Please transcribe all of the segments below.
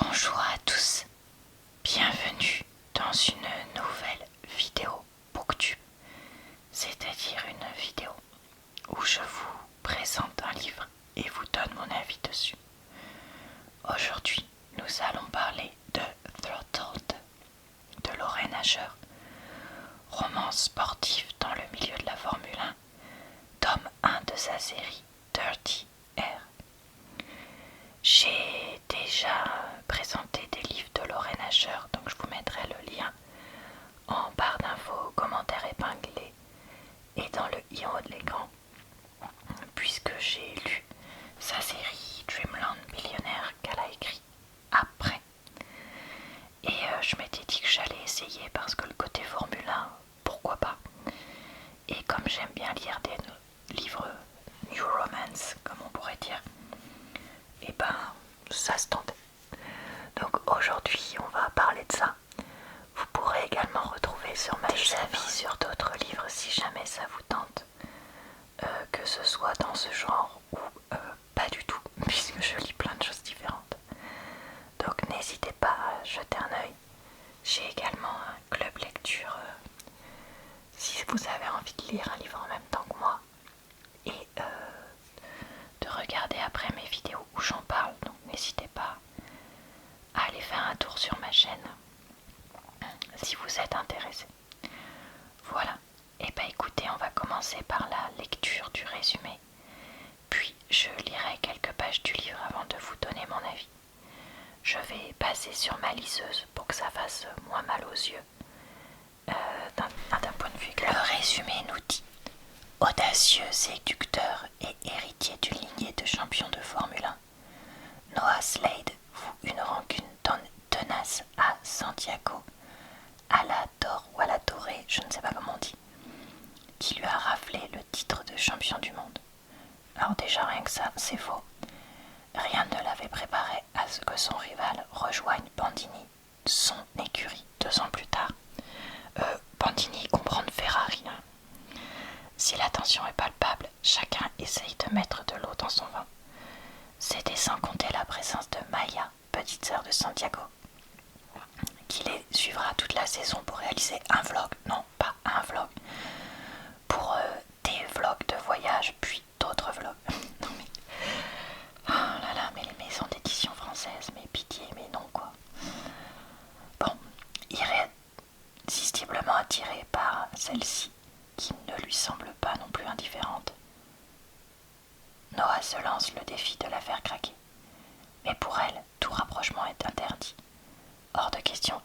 Bonjour à tous, bienvenue dans une nouvelle vidéo Booktube, c'est-à-dire une vidéo où je vous présente un livre et vous donne mon avis dessus. Aujourd'hui, nous allons parler de Throttled de Lorraine Asher, roman sportif dans le milieu de la Formule 1, tome 1 de sa série Dirty Air. J'ai déjà présenté des livres de Lorraine Asher, donc je vous mettrai le lien en barre d'infos, commentaires épinglés et dans le i en haut de l'écran, puisque j'ai lu sa série Dreamland Millionnaire qu'elle a écrit après. Et je m'étais dit que j'allais essayer parce que le côté Formule 1, pourquoi pas. Et comme j'aime bien lire des livres New Romance, comme on pourrait dire, et ben ça se tentait. Donc aujourd'hui on va parler de ça. Vous pourrez également retrouver sur ma chaîne des avis sur d'autres livres si jamais ça vous tente, que ce soit dans ce genre ou pas du tout, puisque je lis plein de choses différentes. Donc n'hésitez pas à jeter un œil. J'ai également un club lecture si vous avez envie de lire un livre en même temps que moi et de regarder après mes vidéos où j'en parle. Donc n'hésitez pas à aller faire un tour sur ma chaîne si vous êtes intéressé. Voilà, et bah écoutez, on va commencer par la lecture du résumé, puis je lirai quelques pages du livre avant de vous donner mon avis. Je vais passer sur ma liseuse pour que ça fasse moins mal aux yeux, d'un point de vue clair. Le résumé nous dit: audacieux séducteur et héritier d'une lignée de champions de Formule 1, Noah Slade voue une rancune tenace à Santiago, à la Dor ou à la Dorée, je ne sais pas comment on dit, qui lui a raflé le titre de champion du monde. Alors déjà rien que ça, c'est faux. Rien ne l'avait préparé à ce que son rival rejoigne Bandini, son écurie, 2 ans plus tard. Bandini comprend Ferrari. Si la tension est palpable, chacun essaye de mettre de l'eau dans son vin. C'était sans compter la présence de Maya, petite sœur de Santiago, qui les suivra toute la saison pour réaliser un vlog, non pas un vlog, pour des vlogs de voyage, puis d'autres vlogs. Non mais, oh là là, mais les maisons d'édition françaises, mais pitié, mais non quoi. Bon, irrésistiblement attiré par celle-ci, qui ne lui semble pas non plus indifférente, Noah se lance le défi de la faire craquer. Mais pour elle, tout rapprochement est interdit. Hors de question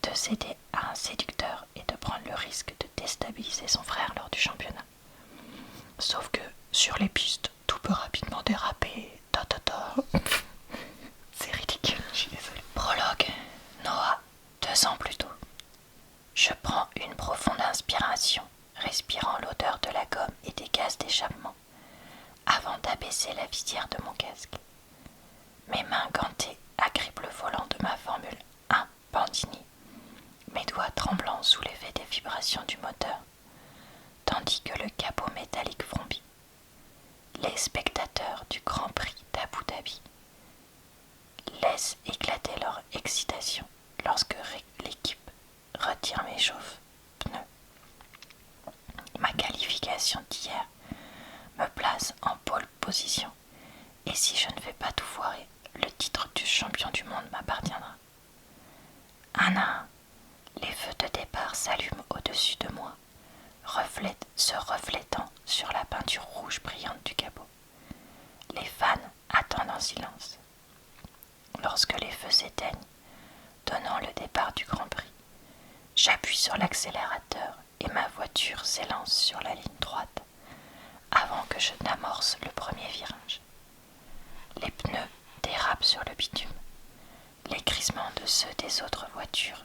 de céder à un séducteur et de prendre le risque de déstabiliser son frère lors du championnat. Sauf que sur les pistes, tout peut rapidement déraper. C'est ridicule, je suis désolée. Prologue. Noah, 2 ans plus tôt. Je prends une profonde inspiration, respirant l'odeur de la gomme et des gaz d'échappement, avant d'abaisser la visière de mon casque. Mes mains gantées agrippent le volant de ma Formule 1 Bandini, mes doigts tremblants sous l'effet des vibrations du moteur, tandis que le capot métallique vrombit. Les spectateurs du Grand Prix d'Abu Dhabi laissent éclater leur excitation lorsque l'équipe retire mes chauffe-pneus. Ma qualification d'hier me place en pole position, et si je ne vais pas tout foirer, le titre de champion du monde m'appartiendra. Un à un, les feux de départ s'allument au-dessus de moi, se reflétant sur la peinture rouge brillante du capot. Les fans attendent en silence. Lorsque les feux s'éteignent, donnant le départ du Grand Prix, j'appuie sur l'accélérateur et ma voiture s'élance sur la ligne droite avant que je n'amorce le premier virage. Les pneus dérapent sur le bitume. Les crissements de ceux des autres voitures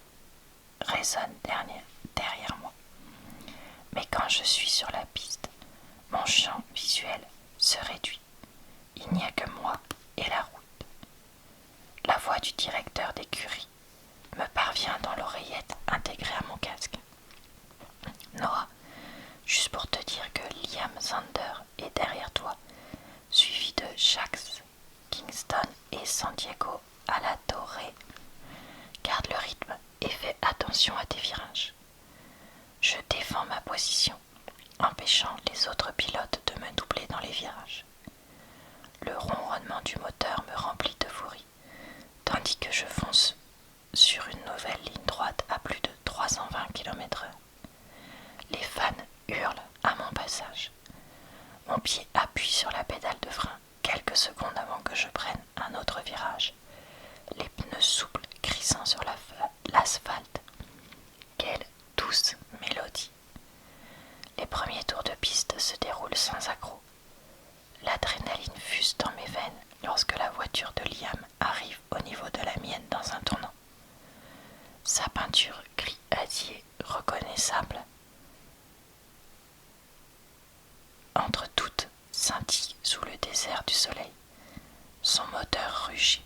résonnent derrière moi. Mais quand je suis sur la piste, mon champ visuel se réduit. Il n'y a que moi et la route. La voix du directeur d'écurie me parvient dans l'oreillette intégrée à mon casque. Noah, juste pour te dire que Liam Sander est derrière toi, suivi de Jax, Kingston et Santiago à la dorée. Garde le rythme et fais attention à tes virages. Je défends ma position, empêchant les autres pilotes de me doubler dans les virages. Le ronronnement du moteur me remplit d'euphorie, tandis que je fonce sur une nouvelle ligne droite à plus de 320 km/h. Les fans hurlent à mon passage. Mon pied appuie sur la pédale de frein quelques secondes avant que je prenne un autre virage. Les pneus souples crissant sur l'asphalte. Quelle douce mélodie. Les premiers tours de piste se déroulent sans accroc. L'adrénaline fuse dans mes veines lorsque la voiture de Liam arrive au niveau de la mienne dans un tournant. Sa peinture gris acier reconnaissable entre toutes scintille sous le désert du soleil. Son moteur rugit.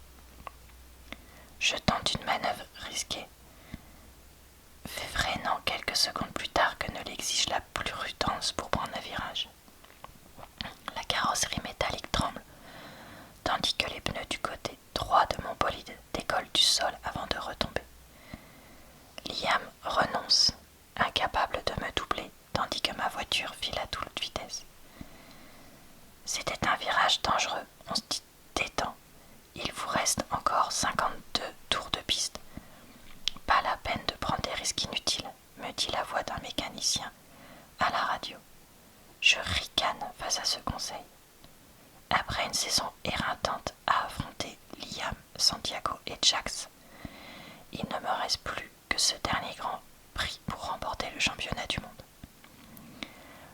Je tente une manœuvre risquée, freinant quelques secondes plus tard que ne l'exige la prudence pour prendre un virage. La carrosserie métallique tremble, tandis que les pneus du côté droit de mon bolide décollent du sol avant de retomber. Liam renonce, incapable de me doubler, tandis que ma voiture file à toute vitesse. C'était un virage dangereux, on se détend. Il vous reste encore 52 tours de piste. Pas la peine de prendre des risques inutiles, me dit la voix d'un mécanicien à la radio. Je ricane face à ce conseil. Après une saison éreintante à affronter Liam, Santiago et Jax, il ne me reste plus que ce dernier grand prix pour remporter le championnat du monde.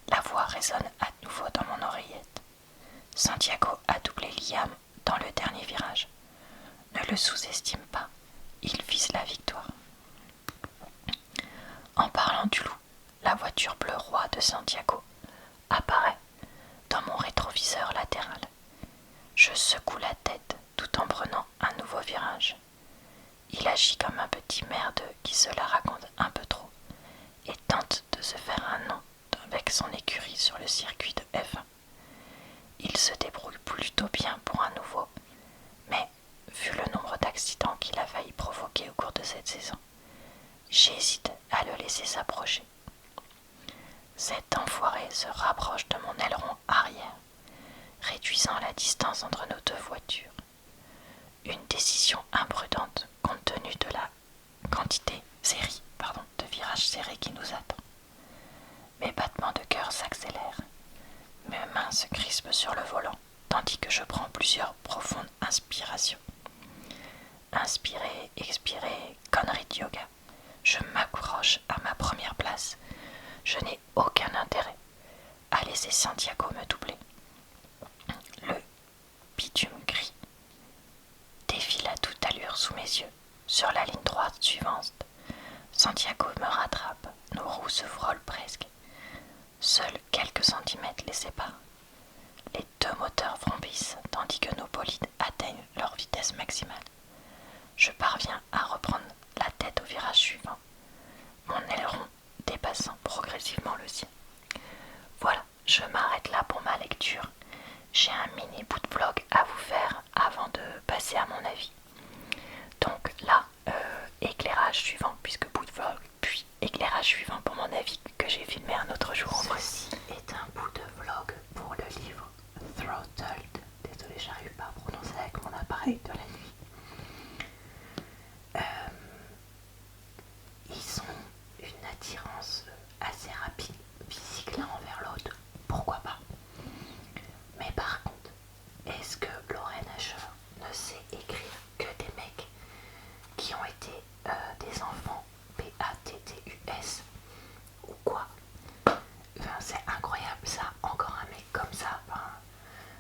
La voix résonne à nouveau dans mon oreillette. Santiago a doublé Liam dans le dernier virage. Ne le sous-estime pas, il vise la victoire. En parlant du loup, la voiture bleu roi de Santiago apparaît dans mon rétroviseur latéral. Je secoue la tête tout en prenant un nouveau virage. Il agit comme un petit merdeux qui se la raconte un peu trop et tente de se faire un nom avec son écurie sur le circuit de F1. Il se débrouille plutôt bien pour un nouveau, mais vu le nombre d'accidents qu'il a failli provoquer au cours de cette saison, j'hésite à le laisser s'approcher. Cet enfoiré se rapproche de mon aileron arrière, réduisant la distance entre nos deux voitures. Une décision imprudente compte tenu de la série de virages serrés qui nous attend. Mes battements de cœur s'accélèrent. Mes mains se crispent sur le volant, tandis que je prends plusieurs profondes inspirations. Inspirer, expirer, connerie de yoga. Je m'accroche à ma première place. Je n'ai aucun intérêt à laisser Santiago me doubler. Le bitume gris défile à toute allure sous mes yeux. Sur la ligne droite suivante, Santiago me rattrape. Nos roues se frôlent presque. Seuls quelques centimètres les séparent. Les deux moteurs vrombissent tandis que nos bolides atteignent leur vitesse maximale. Je parviens à reprendre la tête au virage suivant, mon aileron dépassant progressivement le sien. Voilà, je m'arrête là pour ma lecture. J'ai un mini bout de vlog à vous faire avant de passer à mon avis. Donc là, éclairage suivant, puisque bout de vlog, puis éclairage suivant pour mon avis que j'ai filmé un autre jour en vrai. Ceci est un bout de vlog pour le livre Throttled. Désolée, j'arrive pas à prononcer avec mon appareil de la nuit. Ils ont une attirance assez rapide, physique l'un envers l'autre, pourquoi pas. Mais par contre, est-ce que Lauren Asher ne sait écrire que des mecs qui ont été des enfants PATTUS ou quoi? Enfin, c'est incroyable ça, encore un mec comme ça. Enfin,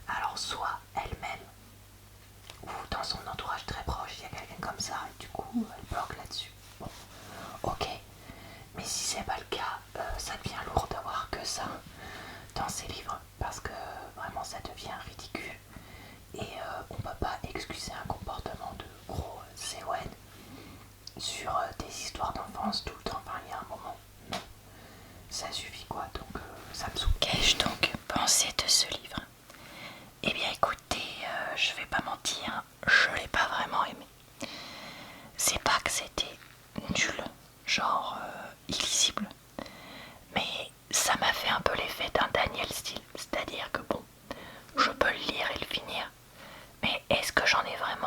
alors soit elle-même ou dans son entourage très proche, il y a quelqu'un comme ça et du coup elle bloque là-dessus. Bon, ok, mais si c'est pas le cas, ça devient lourd d'avoir que ça dans ces livres parce que vraiment ça devient ridicule et on peut pas excuser un comportement de gros CON sur des histoires d'enfance tout le temps. Enfin, il y a un moment, non, ça suffit quoi, donc ça me saoule. Qu'ai-je donc pensé de ce livre? Eh bien écoutez, je vais pas mentir, je l'ai pas vraiment aimé.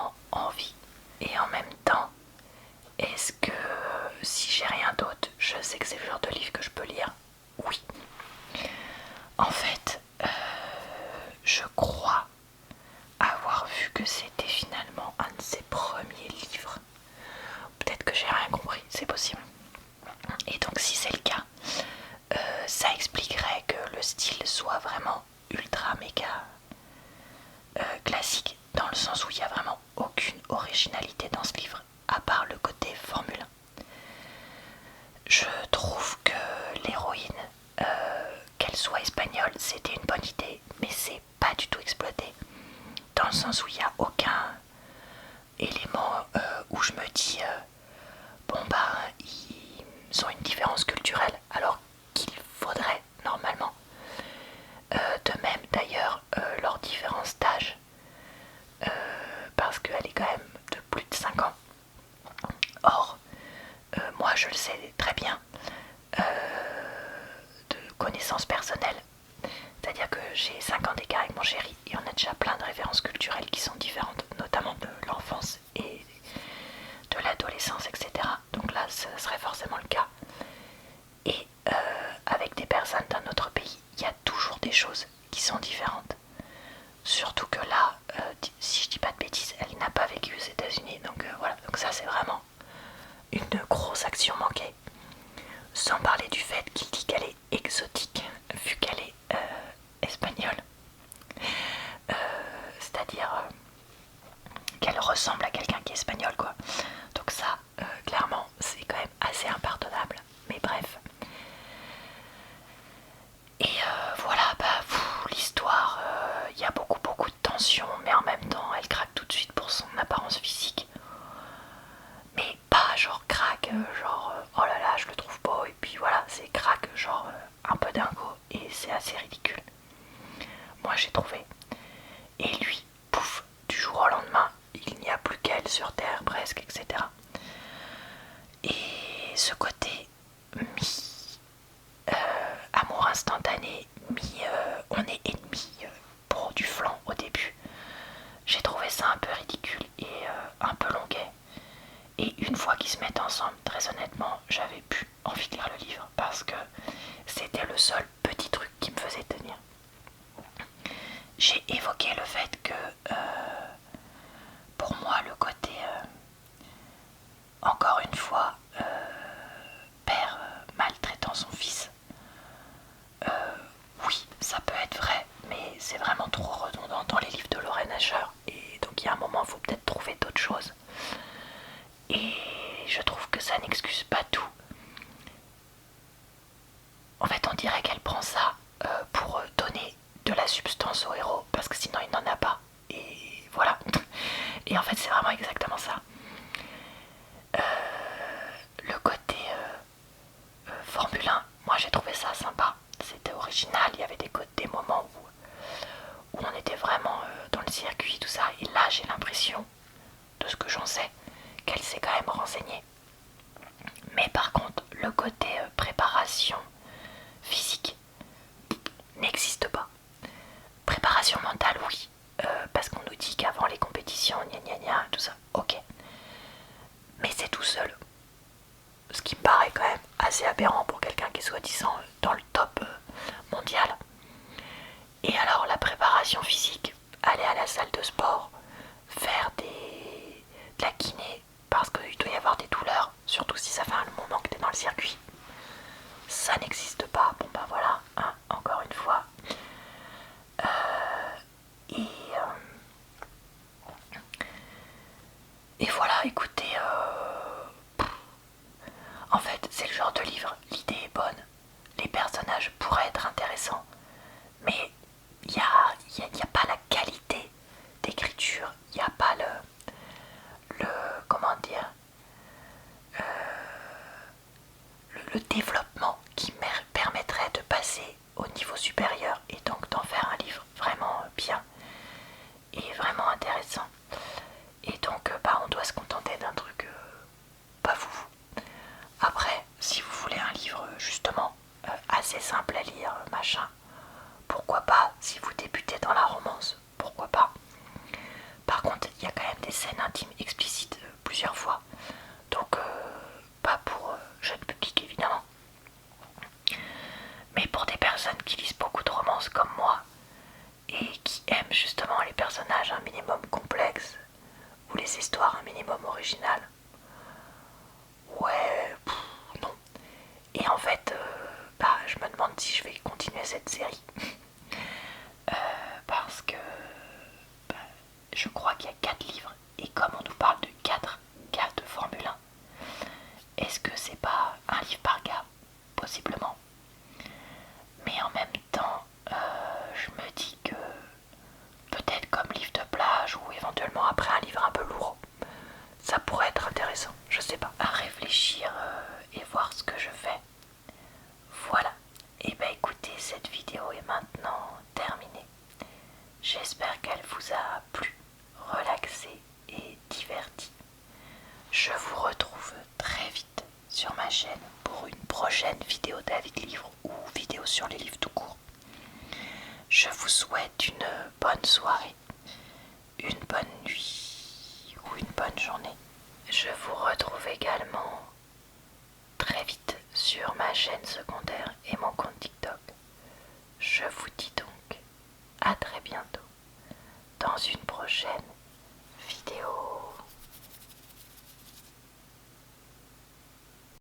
vraiment envie. Et en même temps, est-ce que si j'ai rien d'autre, je sais que c'est le genre de livre que je peux lire? Oui. En fait, je crois avoir vu que c'était finalement un de ses premiers livres. Peut-être que j'ai rien compris, c'est possible. Et donc si c'est le cas, ça expliquerait que le style soit vraiment ultra méga classique, dans le sens où il n'y a vraiment aucune originalité dans ce livre, à part le côté Formule 1. Je trouve que l'héroïne, qu'elle soit espagnole, c'était une bonne idée, mais c'est pas du tout exploité, dans le sens où il n'y a aucun élément où je me dis bon bah ils ont une différence culturelle alors qu'il faudrait normalement. De même d'ailleurs leur différence d'âge, parce qu'elle est quand même de plus de 5 ans. Or, moi je le sais très bien, de connaissances personnelles, c'est-à-dire que j'ai 5 ans d'écart avec mon chéri et on a déjà plein de références culturelles qui sont différentes, notamment de l'enfance et de l'adolescence, etc. Donc là, ce serait forcément le cas. Et avec des personnes d'un autre pays, il y a toujours des choses qui sont différentes. Surtout que là, si je dis pas de bêtises, elle n'a pas vécu aux États-Unis, donc voilà. Donc ça, c'est vraiment une grosse action manquée. Sans parler du fait qu'il dit qu'elle est exotique, vu qu'elle est espagnole. C'est-à-dire qu'elle ressemble à quelqu'un qui est espagnol, quoi. Donc ça, clairement, c'est quand même assez impardonnable. Mais bref. Et voilà, bah, l'histoire, il y a beaucoup de tension, mais en même temps, elle craque tout de suite pour son apparence physique. Mais pas genre craque, genre oh là là, je le trouve beau, et puis voilà, c'est craque, genre un peu dingo, et c'est assez ridicule. Moi j'ai trouvé. Et lui, pouf, du jour au lendemain, il n'y a plus qu'elle sur Terre presque, etc. Et ce côté mi-amour instantané, mi-on est ennemis pour du flanc au début, j'ai trouvé ça un peu ridicule et un peu longuet. Et une fois qu'ils se mettent ensemble, très honnêtement, j'avais plus envie de lire le livre parce que c'était le seul petit truc qui me faisait tenir. J'ai évoqué le fait que pour moi le côté encore une fois père maltraitant son fils, oui ça peut être vrai, mais c'est vraiment trop redondant dans les livres de Lorraine Asher, et donc il y a un moment il faut peut-être trouver d'autres choses. Et je trouve que ça n'excuse pas tout. En fait, on dirait qu'elle prend ça pour donner de la substance au héros, parce que sinon il n'en a pas. Et voilà. Et en fait, c'est vraiment exactement ça. Le côté Formule 1, moi j'ai trouvé ça sympa. C'était original, il y avait des moments où on était vraiment dans le circuit, tout ça. Et là, j'ai l'impression, de ce que j'en sais, qu'elle s'est quand même renseignée. Mais par contre, le côté préparation physique n'existe pas. Préparation mentale, oui, parce qu'on nous dit qu'avant les compétitions, gna gna gna, tout ça, ok. Mais c'est tout seul. Ce qui me paraît quand même assez aberrant pour quelqu'un qui est soi-disant dans le top mondial. Et alors la préparation physique, aller à la salle de sport, faire de la kiné, parce qu'il doit y avoir des douleurs, surtout si ça fait un moment que tu es dans le circuit. Ça n'existe pas. Bon bah voilà, hein, encore une fois. Et voilà, écoutez, en fait c'est le genre de livre, l'idée est bonne, les personnages pourraient être intéressants, mais il n'y a pas la qualité d'écriture, il n'y a pas comment dire, le développement qui permettrait de passer au niveau supérieur et donc d'en faire un livre vraiment bien et vraiment intéressant. Et donc bah, on doit se contenter d'un truc pas foufou. Après, si vous voulez un livre justement assez simple à lire, machin, pourquoi pas. Si vous débutez dans la romance, pourquoi pas. Par contre, il y a quand même des scènes intime explicite plusieurs fois. Donc pas pour jeune public évidemment. Mais pour des personnes qui lisent beaucoup de romances comme moi et qui aiment justement les personnages un minimum complexes ou les histoires un minimum originales, ouais, non. Et en fait, je me demande si je vais continuer cette série. Parce que bah, je crois qu'il y a 4 livres. Et comme on nous parle de 4 cas de Formule 1, est-ce que c'est pas un livre par gars? Possiblement. Mais en même temps, je me dis que peut-être comme livre de plage ou éventuellement après un livre un peu lourd, ça pourrait être intéressant, je sais pas. À réfléchir et voir ce que je fais. Voilà. Et bah écoutez, cette vidéo est maintenant terminée. J'espère qu'elle vous a plu, relaxé et diverti. Je vous retrouve très vite sur ma chaîne pour une prochaine vidéo d'Avis de livres ou vidéo sur les livres tout court. Je vous souhaite une bonne soirée, une bonne nuit ou une bonne journée. Je vous retrouve également très vite sur ma chaîne secondaire